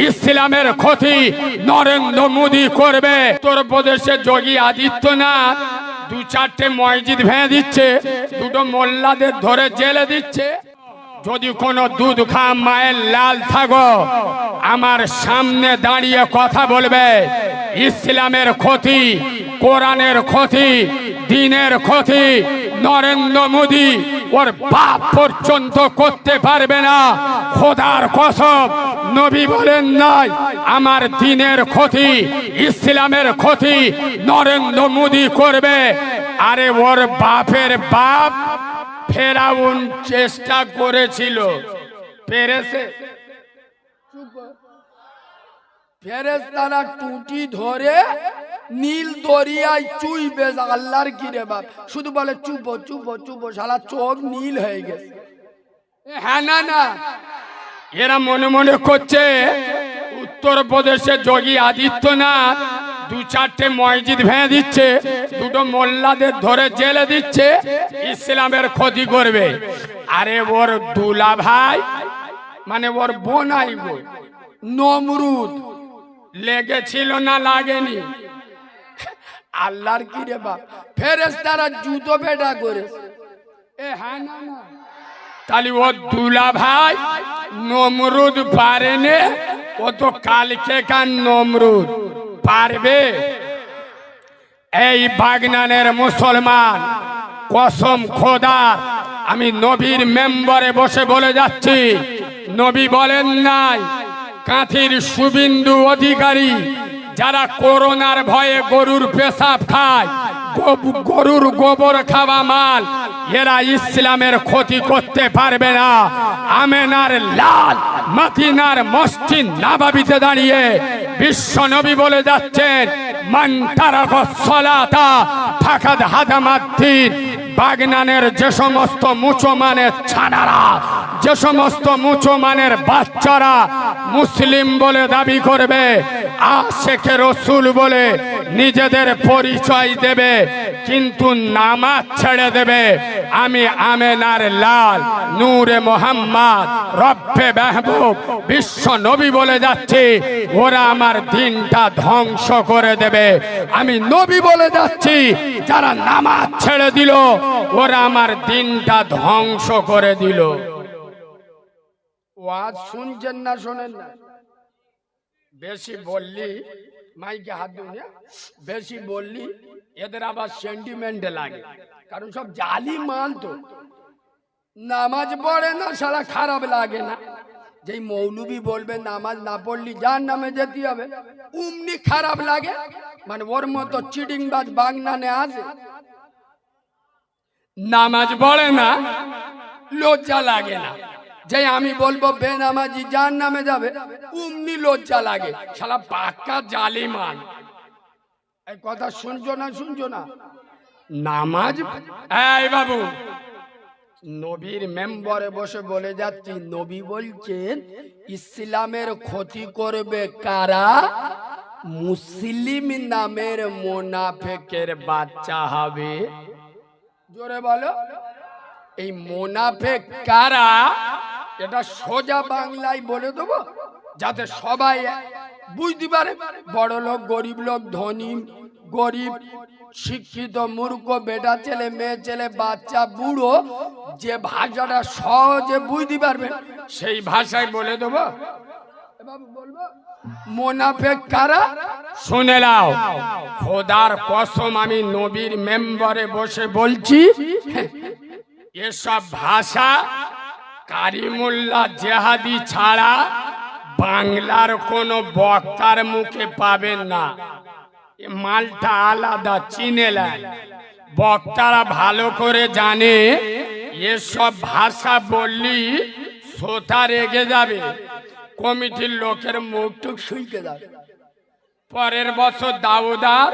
ইসলামের ক্ষতি নরেন্দ্র মোদী করবে। উত্তরপ্রদেশে যোগী আদিত্যনাথ দু চারটে মসজিদ ভেঙে দিচ্ছে, দুটো মোল্লাদের ধরে জেলে দিচ্ছে। যদি কোনো দুধ খা মায়ের লাল থাকো, আমার সামনে দাঁড়িয়ে কথা বলবে ইসলামের ক্ষতি, কোরআনের ক্ষতি, দ্বীনের ক্ষতি নরেন্দ্র মোদী ওর বাপ পর্যন্ত করতে পারবে না। খোদার কসম, নবী বলেন নাই আমার দ্বীনের ক্ষতি, ইসলামের ক্ষতি নরেন্দ্র মোদী করবে। আরে ওর বাপের বাপ ফেরাউন চেষ্টা করেছিল, পেরেছে? ফেরেশতারা টুটি ধরে নীল দরিয়ায় চুইবে, আল্লাহর কি রে বাপ, শুধু বলে চুপো চুপো চুপো, শালা চোখ নীল হয়ে গেছে। হ্যাঁ না না, এরা মনে মনে করছে উত্তরপ্রদেশে যোগী আদিত্যনাথ দু চারটে মসজিদ ভেঙে দিচ্ছে, দুটো মোল্লাদের ধরে জেলে দিচ্ছে, ইসলামের ক্ষতি করবে। আরে ওর দুলা ভাই মানে ওর বোনাই গো নমরুদ লেগেছিল না লাগেনি? আল্লাহর কি রে বাপ, ফেরেশতারা জুতো পেটা করে। হ্যাঁ না না, তাহলে ও দুলা ভাই নমরুদ পারেনে, ও তো কালকে কান নমরুদ পারবে? এই বাগনানের মুসলমান, কসম খোদার, আমি নবীর মেম্বারে বসে বলে যাচ্ছি, নবী বলেন নাই কাঁথির শুভেন্দু অধিকারী যারা করোনার ভয়ে গরুর পেশাব খায়, গরুর গোবর খাওয়া মাল, এরা ইসলামের ক্ষতি করতে পারবে না। আমেনার লাল মদিনার মসজিদ নববীতে দাঁড়িয়ে বিশ্ব নবী বলে যাচ্ছেন মান তারাকাস সালাতা ফাকাদ হাদামাদ্দিন। বাগনানের যে সমস্ত মুসলমানের ছানারা, যে সমস্ত মুসলমানের বাচ্চারা মুসলিম বলে দাবি করবে, আশেকে রসুল বলে নিজেদের পরিচয় দেবে, কিন্তু নামাজ ছেড়ে দেবে, আমি আমেনার লাল নূরে মোহাম্মদ রব্বে মেহবুব বিশ্ব নবী বলে যাচ্ছি, ওরা আমার দিনটা ধ্বংস করে দেবে। আমি নবী বলে যাচ্ছি, যারা নামাজ ছেড়ে দিল ওরা আমার দিনটা ধ্বংস করে দিল। ওয়াজ শুনছেন না শোনেন না? বেশি বললি মাইকে হাত দিয়ে, বেশি বললি এদের আবার সেন্টিমেন্ট লাগে, কারণ সব জালি মাল তো। নামাজ পড়ে না সারা খারাপ লাগে না? যেই মৌলবি বলবে নামাজ না পড়লি যার নামে যেতে হবে, উমনি খারাপ লাগে। মানে ওর মতো চিটিংবাজ বাগনানে আছে, নামাজ পড়ে না লজ্জা লাগে না। যে আমি বলবো বেনামাজি যার নামে যাবে, উমনি লজ্জা লাগে। শালা পাক্কা জালিমান। এই কথা শুনছো না শুনছো না? নামাজ এই বাবু, নবীর মেম্বারে বসে বলে যাচ্ছি, নবী বলছেন ইসলামের ক্ষতি করবে কারা? মুসলিম নামের মুনাফিকের বাচ্চা হবে। জোরে বলো, এই মুনাফিক কারা? এটা সোজা বাংলায় বলে দেবো যাতে সবাই বুঝতে পারে। বড় লোক, গরিব লোক, ধনী গরিব, শিক্ষিত মূর্খ, বেটা ছেলে মেয়ে ছেলে, বাচ্চা বুড়ো, যে ভাষাটা সহজে বুঝতে পারবেন সেই ভাষায় বলে দেবো। মুনাফিক কারা শুনে নাও, খোদার কসম আমি নবীর মেম্বারে বসে বলছি, এসব ভাষা কারিমুল্লাহ জেহাদি ছাড়া বাংলার কোন বক্তার মুখে পাবেন না। মালটা আলাদা, চিনেলেন। বক্তারা ভালো করে জানে এসব ভাষা বললি শ্রোতা রেগে যাবে, কমিটির লোকের মুখ টুক শুইকে যাবে। পরের বছর দাউদার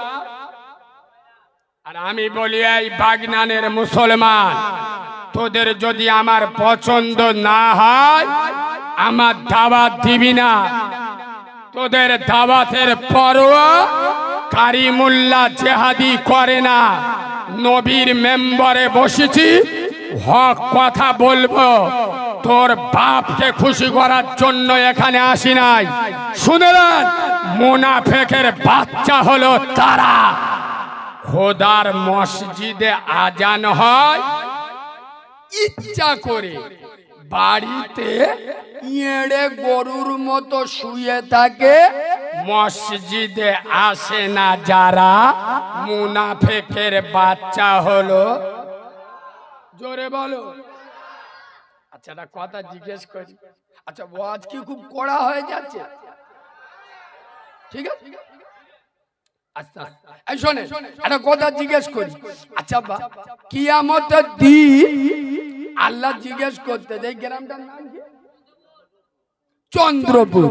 আর আমি বলি, এই বাগনানের মুসলমান, তোদের যদি আমার পছন্দ না হয় আমার দাওয়াত দিবি না। তোদের দাওয়াতের পরও কারিমুল্লাহ জেহাদি করে না। নবীর মেম্বারে বসেছি, হক কথা বলবো। তোর বাপকে খুশি করার জন্য এখানে আসি নাই। শুনলেন, মুনাফেকের বাচ্চা হলো তারা। খোদার মসজিদে আজান হয়, ইচ্ছা করে বাড়িতে এড়ে গরুর মতো শুয়ে থাকে, মসজিদে আসে না যারা, মুনাফেকের বাচ্চা হলো। জোরে বলো। আচ্ছা, একটা কথা জিজ্ঞেস করি। আচ্ছা, ওয়াজ কি খুব কড়া হয়ে যাচ্ছে? ঠিক আছে, আচ্ছা এই শোনে, একটা কথা জিজ্ঞেস করি। আচ্ছা, কিয়ামতের দিন আল্লাহ জিজ্ঞেস করতে, যে গ্রামটার নাম কি? চন্দ্রপুর।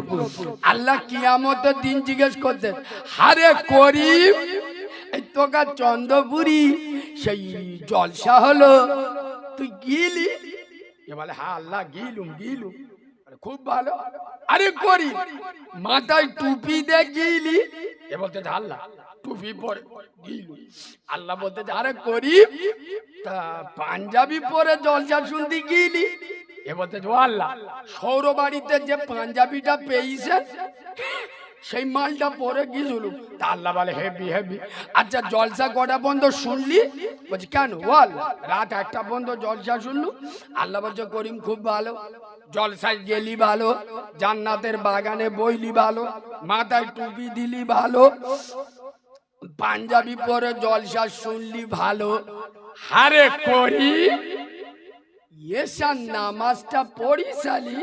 আল্লাহ কিয়ামতের দিন জিজ্ঞেস করতে, হারে করিম, এই তোকা চন্দ্রপুরি সেই জলসা হলো, তুই গিলি? এ বলে, হ্যাঁ আল্লাহ গিলুম। খুব ভালো। আরে করিম, মাথায় টুপি দে গিলি? এ বলতে, আল্লাহ টুপি পরে গিলুম। আল্লাহ বলতে, আরে করিম, তা পাঞ্জাবি পরে জলসা শুনতে গিলি? এ বলতে, আল্লাহ সৌর বাড়িতে যে পাঞ্জাবিটা পেয়েছে সেই মালটা পরে গিয়েছিল। তা আল্লাহ বলে, হেভি। আচ্ছা, জলসা কটা বন্ধ শুনলি? বলছি, কেন? ও আল্লাহ, রাত 1টা বন্ধ জলসা শুনলু। আল্লাহ বলছে, করিম খুব ভালো, জলসায় গেলি ভালো, জান্নাতের বাগানে বইলি ভালো, মাথায় টুপি দিলি ভালো, পাঞ্জাবি পরে জলসা শুনলি ভালো। হারে করি, এসার নামাজটা পড়িসালি?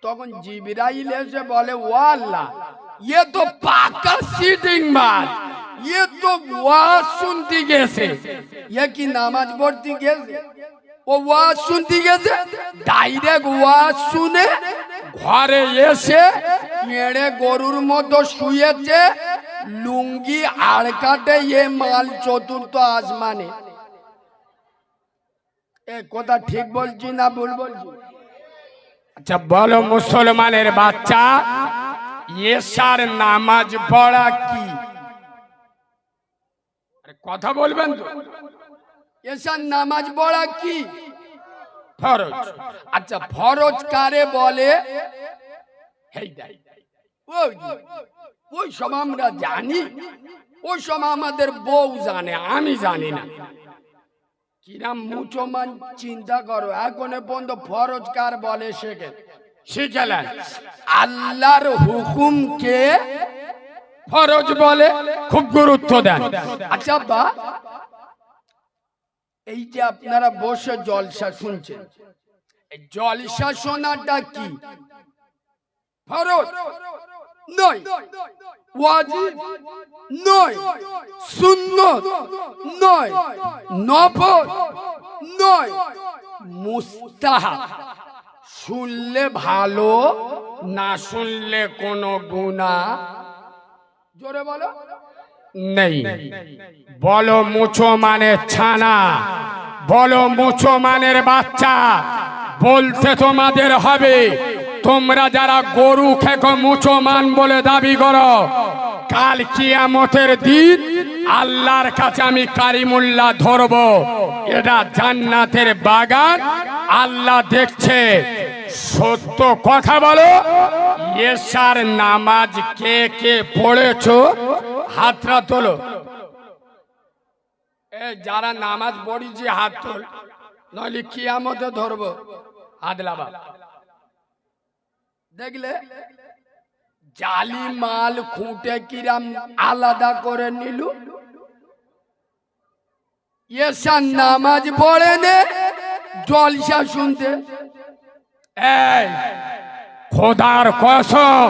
তখন জিবরাইল এসে বলে, ও আল্লাহ, ये तो পাকা সিটিং মার, ये तो ওয়াজ শুনতে গেছে, ये কি নামাজ পড়তে গেছে? ও ওয়াজ শুনতে গেছে, ডাইরেক্ট ওয়াজ শুনে ঘরে এসে মেরে গরুর মতো শুয়েছে, লুঙ্গি আর কাটে এ মাল 4র্থ আসমানে। এ কথা ঠিক বলছি না ভুল বলছি? আচ্ছা বলো, মুসলমানের বাচ্চা, এশার নামাজ পড়া কি? কথা বলবেন তো? এশার নামাজ পড়া কি? ফরজ। আচ্ছা, ফরজ কারে বলে? ওই সব আমরা জানি, ওই সব আমাদের বউ জানে, আমি জানি না। কিরাম মুসলমান চিন্তা করো, এখনো পর্যন্ত ফরজ কার বলে শিখেলেন। আল্লাহর হুকুমকে ফরজ বলে, খুব গুরুত্ব দেন। আচ্ছা এই যে আপনারা বসে জলসা শুনছেন, এই জলসা শোনাটা কি? ফরজ নয়, ওয়াজিব নয়, সুন্নত নয়, নফল নয়, মুস্তাহাব। শুনলে ভালো, না শুনলে কোনো গুনাহ? জোরে বলো। নেই। বলো মুসলমানের ছানা, বলো মুসলমানের বাচ্চা, বলতে তোমাদের হবে। তোমরা যারা গরু খেকো মুসলমান বলে দাবি করো, কাল কিয়ামতের দিন আল্লাহর কাছে আমি কারিমুল্লাহ ধরব, এটা জান্নাতের বাগান, আল্লাহ দেখছে। সত্য কথা বলো, এশার নামাজ কে কে পড়েছো? হাতটা তোলো। যারা নামাজ পড়িছি হাত তোল, নইলে কিয়ামতে ধরবো। আদলাবা দেখলে জালি মাল খুঁটে কিরাম আলাদা করে নিলু। এশার নামাজ পড়ে নে জলসা শুনতে। এই খোদার কসম,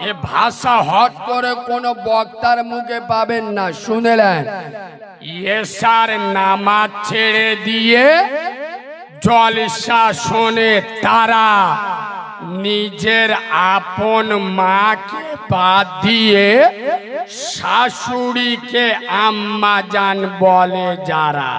এ ভাষা হট করে কোন বক্তার মুখে পাবেন না, শুনেলেন? এশার নামাজ ছেড়ে দিয়ে জলসা শোনে তারা, নিজের আপন মাকে বাদ দিয়ে শাশুড়িকে আম্মা জান বলে যারা।